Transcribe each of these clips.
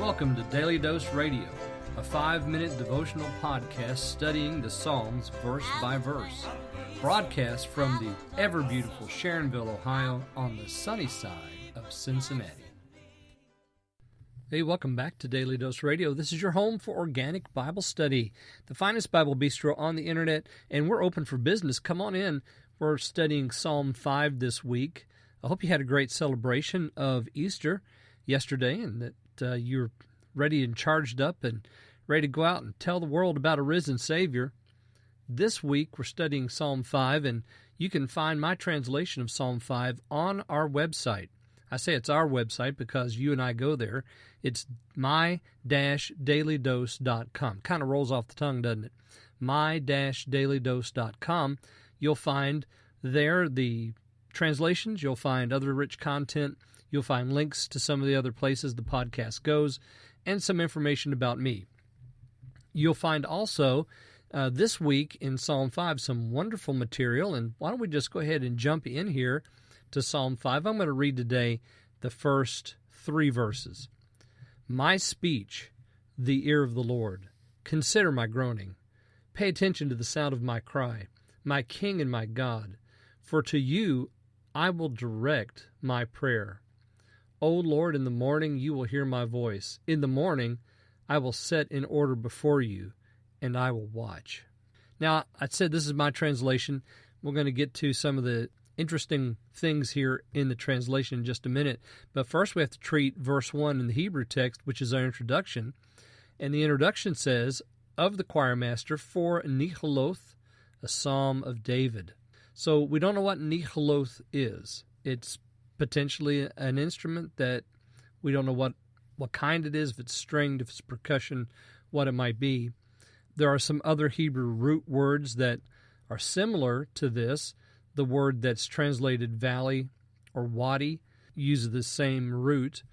Welcome to Daily Dose Radio, a 5-minute devotional podcast studying the Psalms verse by verse. Broadcast from the ever-beautiful Sharonville, Ohio, on the sunny side of Cincinnati. Hey, welcome back to Daily Dose Radio. This is your home for organic Bible study, the finest Bible bistro on the internet, and we're open for business. Come on in. We're studying Psalm 5 this week. I hope you had a great celebration of Easter yesterday and that you're ready and charged up and ready to go out and tell the world about a risen Savior. This week we're studying Psalm 5, and you can find my translation of Psalm 5 on our website. I say it's our website because you and I go there. It's my-dailydose.com. Kind of rolls off the tongue, doesn't it? my-dailydose.com. You'll find there the translations. You'll find other rich content. You'll find links to some of the other places the podcast goes and some information about me. You'll find also this week in Psalm 5 some wonderful material. And why don't we just go ahead and jump in here to Psalm 5. I'm going to read today the first 3 verses. My speech, the ear of the Lord. Consider my groaning. Pay attention to the sound of my cry, my King and my God. For to you I will direct my prayer. O Lord, in the morning you will hear my voice. In the morning I will set in order before you, and I will watch. Now, I said this is my translation. We're going to get to some of the interesting things here in the translation in just a minute. But first we have to treat verse 1 in the Hebrew text, which is our introduction. And the introduction says, of the choir master for Nihaloth, a psalm of David. So we don't know what Nihaloth is. It's potentially an instrument that we don't know what kind it is, if it's stringed, if it's percussion, what it might be. There are some other Hebrew root words that are similar to this. The word that's translated valley or wadi uses the same root.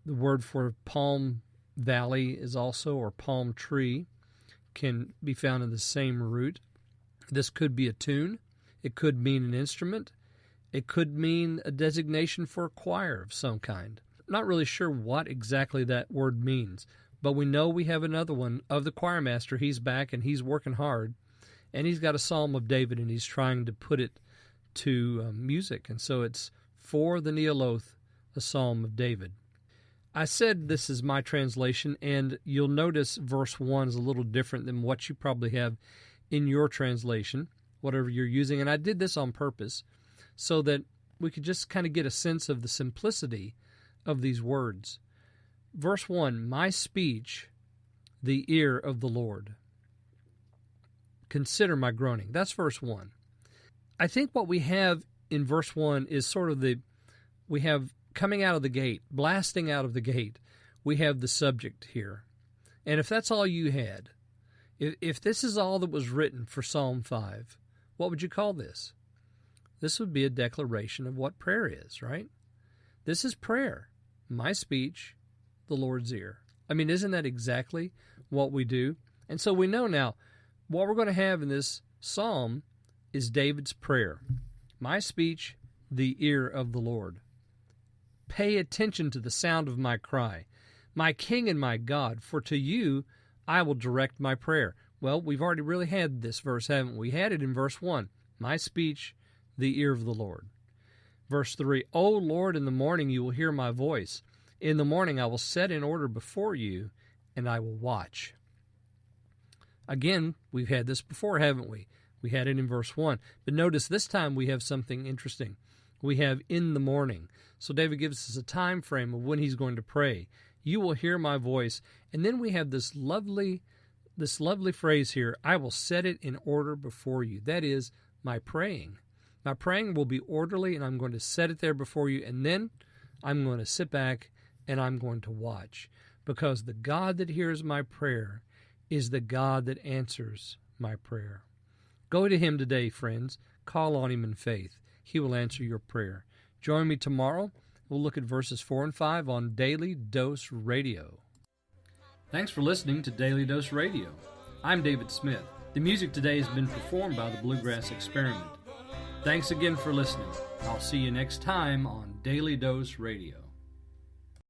The word for palm valley is also, or palm tree, can be found in the same root. This could be a tune. It could mean an instrument. It could mean a designation for a choir of some kind. I'm not really sure what exactly that word means, but we know we have another one of the choir master. He's back and he's working hard, and he's got a psalm of David, and he's trying to put it to music. And so it's for the Nihaloth, a psalm of David. I said this is my translation, and you'll notice verse 1 is a little different than what you probably have in your translation, whatever you're using. And I did this on purpose so that we could just kind of get a sense of the simplicity of these words. Verse 1, my speech, the ear of the Lord. Consider my groaning. That's verse 1. I think what we have in verse 1 is sort of we have coming out of the gate, blasting out of the gate, we have the subject here. And if that's all you had, if this is all that was written for Psalm 5, what would you call this? This would be a declaration of what prayer is, right? This is prayer. My speech, the Lord's ear. I mean, isn't that exactly what we do? And so we know now what we're going to have in this psalm is David's prayer. My speech, the ear of the Lord. Pay attention to the sound of my cry, my King and my God, for to you I will direct my prayer. Well, we've already really had this verse, haven't we? We had it in verse 1. My speech, the ear of the Lord. Verse 3, O Lord, in the morning you will hear my voice. In the morning I will set in order before you, and I will watch. Again, we've had this before, haven't we? We had it in verse 1. But notice this time we have something interesting. We have in the morning. So David gives us a time frame of when he's going to pray. You will hear my voice. And then we have this lovely phrase here, I will set it in order before you. That is my praying. My praying will be orderly, and I'm going to set it there before you, and then I'm going to sit back and I'm going to watch. Because the God that hears my prayer is the God that answers my prayer. Go to him today, friends. Call on him in faith. He will answer your prayer. Join me tomorrow. We'll look at verses 4 and 5 on Daily Dose Radio. Thanks for listening to Daily Dose Radio. I'm David Smith. The music today has been performed by the Bluegrass Experiment. Thanks again for listening. I'll see you next time on Daily Dose Radio.